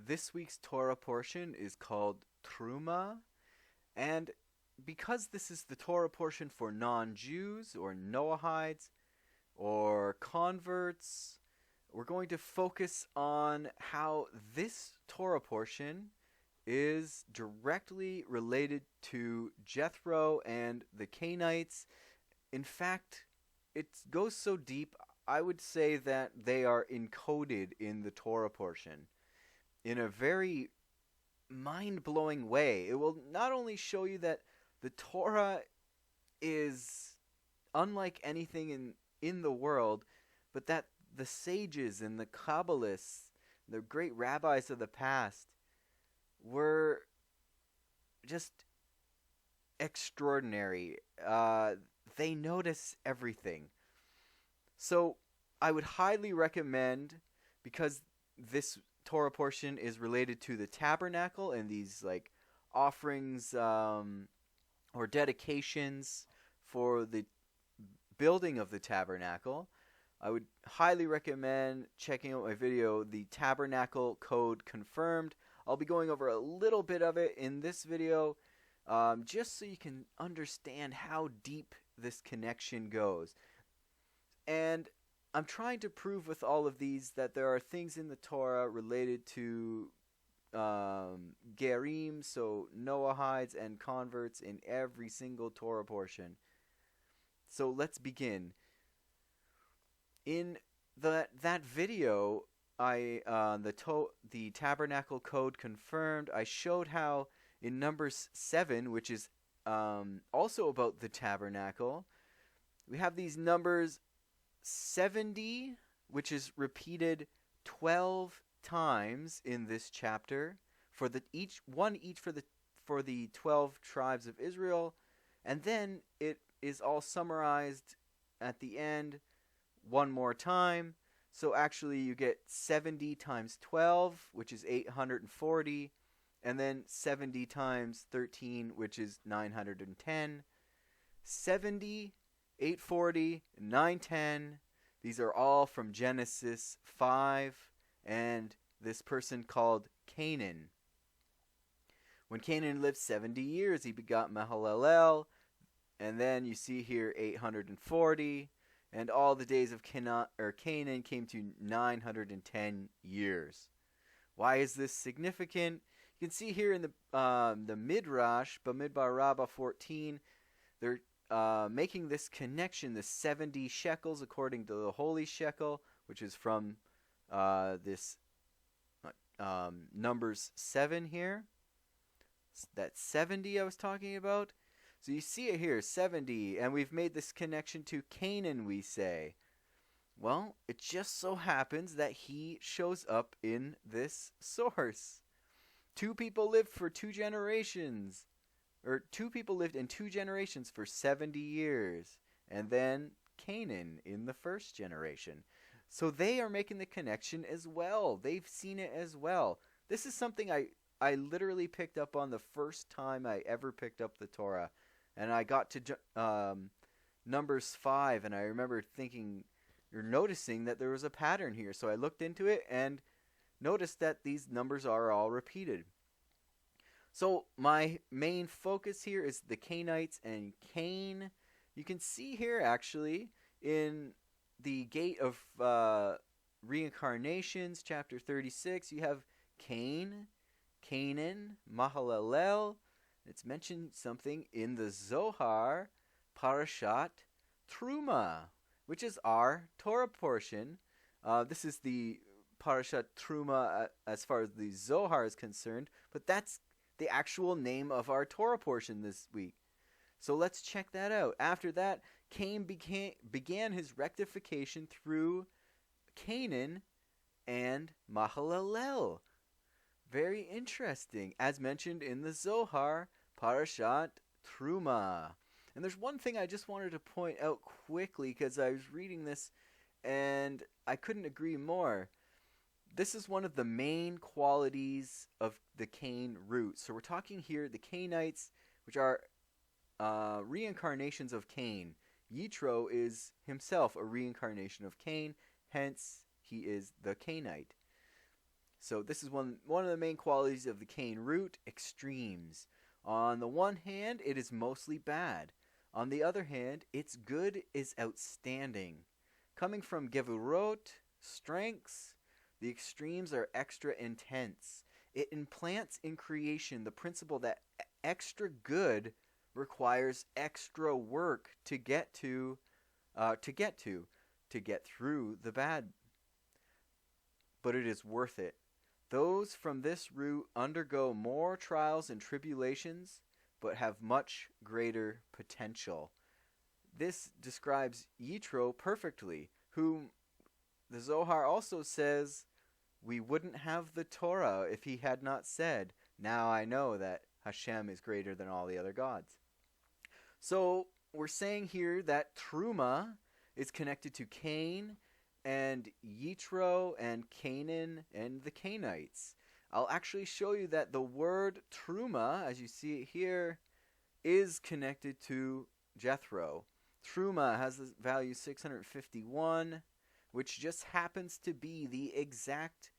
this week's Torah portion is called Truma, and because this is the Torah portion for non-Jews or Noahides or converts, we're going to focus on how this Torah portion is directly related to Jethro and the Kenites. In fact, it goes so deep, I would say that they are encoded in the Torah portion in a very mind-blowing way. It will not only show you that the Torah is unlike anything in the world, but that the sages and the kabbalists, the great rabbis of the past, were just extraordinary. They notice everything. So I would highly recommend, because this Torah portion is related to the tabernacle and these like offerings or dedications for the building of the tabernacle, I would highly recommend checking out my video, The Tabernacle Code Confirmed. I'll be going over a little bit of it in this video, just so you can understand how deep this connection goes. And I'm trying to prove with all of these that there are things in the Torah related to gerim, so noahides and converts, in every single Torah portion. So let's begin. In that video, the Tabernacle Code Confirmed, I showed how in Numbers 7, which is also about the tabernacle, we have these numbers 70, which is repeated 12 times in this chapter for each for the 12 tribes of Israel, and then it is all summarized at the end one more time. So actually you get 70 times 12, which is 840, and then 70 times 13, which is 910. 70, 840, 910, these are all from Genesis 5, and this person called Canaan. When Canaan lived 70 years, he begot Mahalalel, and then you see here 840, and all the days of Canaan came to 910 years. Why is this significant? You can see here in the midrash, Bamidbar Rabbah 14, they're making this connection, the 70 shekels according to the holy shekel, which is from this Numbers 7 here. That 70 I was talking about. So you see it here, 70, and we've made this connection to Canaan, we say. Well, it just so happens that he shows up in this source. Two people lived in 2 generations for 70 years, and then Canaan in the first generation. So they are making the connection as well. They've seen it as well. This is something I literally picked up on the first time I ever picked up the Torah. And I got to Numbers 5, and I remember noticing that there was a pattern here. So I looked into it and noticed that these numbers are all repeated. So my main focus here is the Cainites and cain. You can see here actually in the Gate of Reincarnations, chapter 36, you have Cain, Canaan, Mahalalel. It's mentioned something in the Zohar, Parashat Truma, which is our Torah portion. This is the Parashat Truma as far as the Zohar is concerned, but that's the actual name of our Torah portion this week. So let's check that out. After that, Cain began his rectification through Canaan and Mahalalel. Very interesting, as mentioned in the Zohar, Parashat Truma. And there's one thing I just wanted to point out quickly, because I was reading this and I couldn't agree more. This is one of the main qualities of the Cain root. So we're talking here the Cainites, which are reincarnations of Cain. Yitro is himself a reincarnation of Cain, hence he is the Cainite. So this is one of the main qualities of the cain root, extremes. On the one hand, it is mostly bad. On the other hand, its good is outstanding. Coming from gevurot, strengths, the extremes are extra intense. It implants in creation the principle that extra good requires extra work to get through the bad. But it is worth it. Those from this root undergo more trials and tribulations, but have much greater potential. This describes Yitro perfectly, whom the Zohar also says we wouldn't have the Torah if he had not said, "Now I know that Hashem is greater than all the other gods." So we're saying here that Truma is connected to Cain and Yitro and Canaan and the Cainites. I'll actually show you that the word Truma, as you see it here, is connected to Jethro. Truma has the value 651, which just happens to be the exact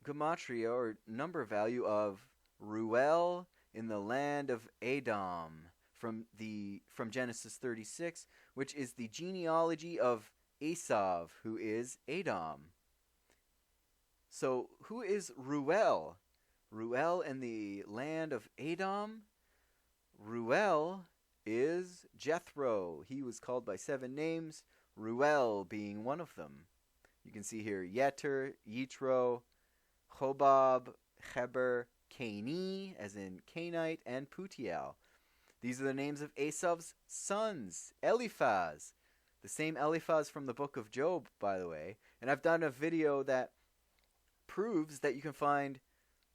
gematria or number value of Ruel in the land of Edom from Genesis 36, which is the genealogy of Esav, who is Edom. So who is Ruel? Ruel in the land of Edom? Ruel is Jethro. He was called by 7 names, Ruel being one of them. You can see here Yitro, Hobab, Heber, Caini, as in Cainite, and Putiel. These are the names of Esav's sons. Eliphaz, the same Eliphaz from the book of Job, by the way. And I've done a video that proves that you can find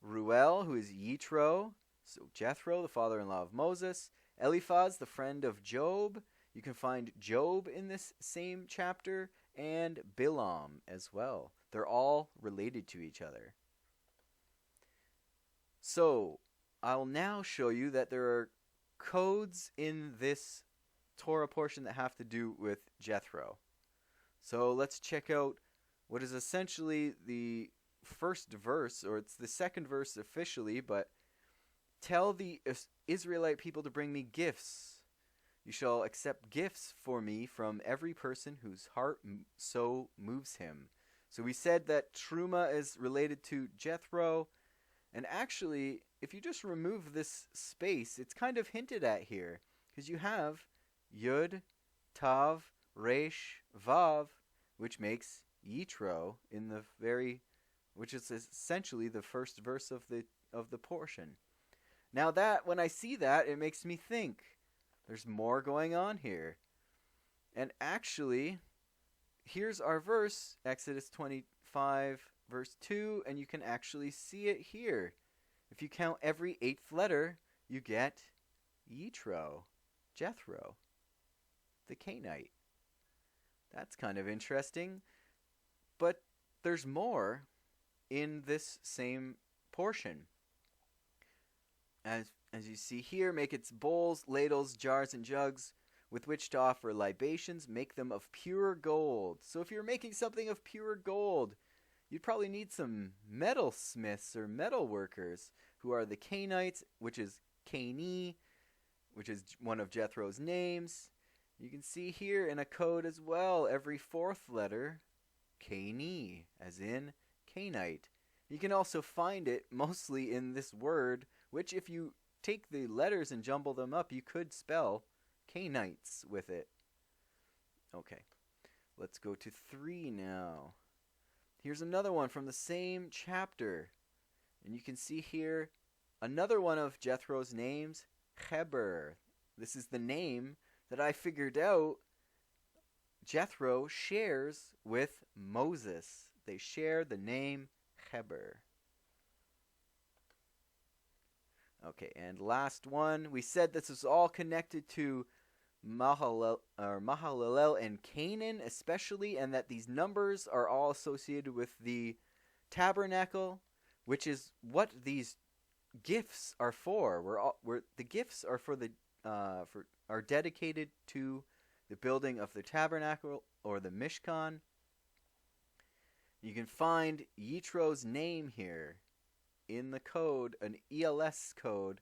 Ruel, who is Yitro, so Jethro, the father-in-law of Moses, Eliphaz, the friend of Job. You can find Job in this same chapter, and Bilam as well. They're all related to each other. So, I'll now show you that there are codes in this Torah portion that have to do with Jethro. So let's check out what is essentially the first verse, or it's the second verse officially, but tell the Israelite people to bring me gifts. You shall accept gifts for me from every person whose heart so moves him. So we said that Truma is related to Jethro, and actually, if you just remove this space, it's kind of hinted at here, because you have Yud, Tav, Resh, Vav, which makes Yitro in the which is essentially the first verse of the portion. Now that, when I see that, it makes me think there's more going on here. And actually, here's our verse, Exodus 25, verse 2, and you can actually see it here. If you count every 8th letter, you get Yitro, Jethro, the Kenite. That's kind of interesting. But there's more in this same portion. As you see here, make its bowls, ladles, jars, and jugs with which to offer libations. Make them of pure gold. So if you're making something of pure gold, you'd probably need some metal smiths or metal workers, who are the Kenites, which is caini, which is one of Jethro's names. You can see here in a code as well, every 4th letter, caini, as in cainite. You can also find it mostly in this word, which if you take the letters and jumble them up, you could spell cainites with it. Okay, let's go to 3 now. Here's another one from the same chapter. And you can see here another one of Jethro's names, Heber. This is the name that I figured out Jethro shares with Moses. They share the name Heber. Okay, and last one. We said this is all connected to Mahalalel and Canaan especially, and that these numbers are all associated with the Tabernacle, which is what these gifts are for. The gifts are are dedicated to the building of the Tabernacle or the Mishkan. You can find Yitro's name here in the code, an ELS code,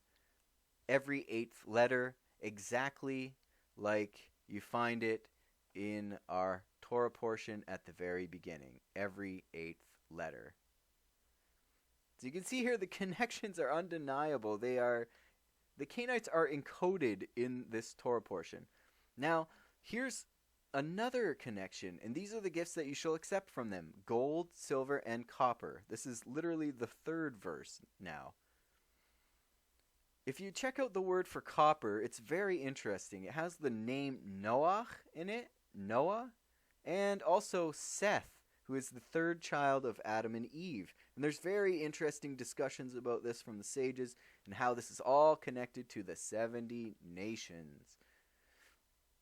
every 8th letter, exactly like you find it in our Torah portion at the very beginning, every 8th letter. So you can see here the connections are undeniable. The Kenites are encoded in this Torah portion. Now, here's another connection, and these are the gifts that you shall accept from them: gold, silver, and copper. This is literally the 3rd verse now. If you check out the word for copper, it's very interesting. It has the name Noach in it, Noah, and also Seth, who is the 3rd child of Adam and Eve. And there's very interesting discussions about this from the sages and how this is all connected to the 70 nations.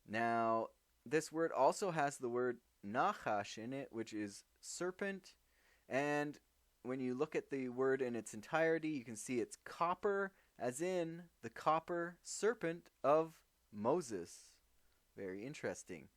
Now, this word also has the word nachash in it, which is serpent. And when you look at the word in its entirety, you can see it's copper, as in the copper serpent of Moses. Very interesting.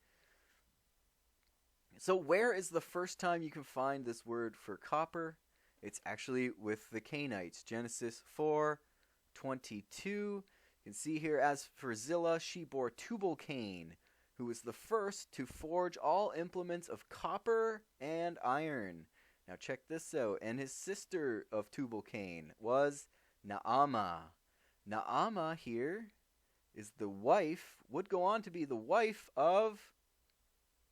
So where is the first time you can find this word for copper? It's actually with the Cainites. Genesis 4:22. You can see here, as for Zillah, she bore Tubal-Cain, who was the first to forge all implements of copper and iron. Now check this out. And his sister of Tubal-Cain was Naamah. Naamah here is the wife, would go on to be the wife of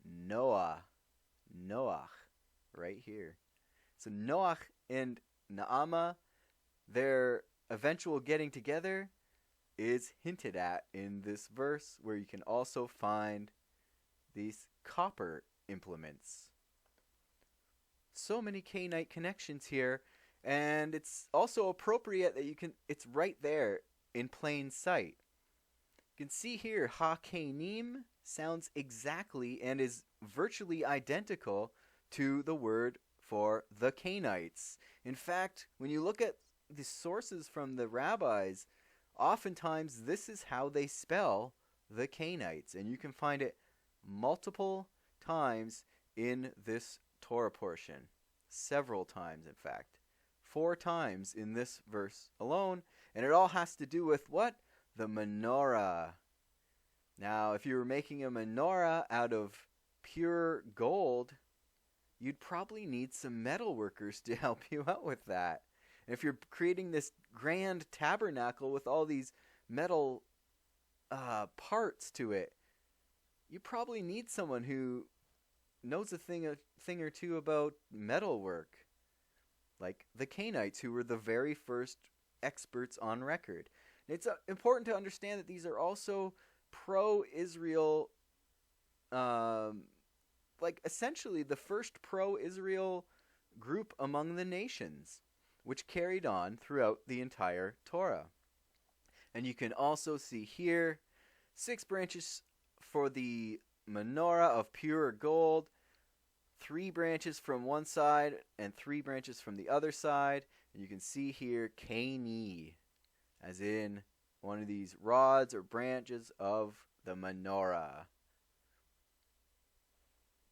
Noach, right here. So Noach and Naamah, their eventual getting together is hinted at in this verse, where you can also find these copper implements. So many Cainite connections here, and it's also appropriate that it's right there in plain sight. You can see here, ha-kainim sounds exactly and is virtually identical to the word for the Cainites. In fact, when you look at the sources from the rabbis, oftentimes this is how they spell the Cainites, and you can find it multiple times in this Torah portion. Several times, in fact. 4 times in this verse alone, and it all has to do with what? The menorah. Now, if you were making a menorah out of pure gold, you'd probably need some metal workers to help you out with that. And if you're creating this grand tabernacle with all these metal parts to it, you probably need someone who knows a thing or two about metal work, like the Cainites, who were the very first experts on record. And it's important to understand that these are also pro-Israel, essentially the first pro-Israel group among the nations, which carried on throughout the entire Torah. And you can also see here 6 branches for the menorah of pure gold, 3 branches from one side and 3 branches from the other side. And you can see here cain, as in one of these rods or branches of the menorah.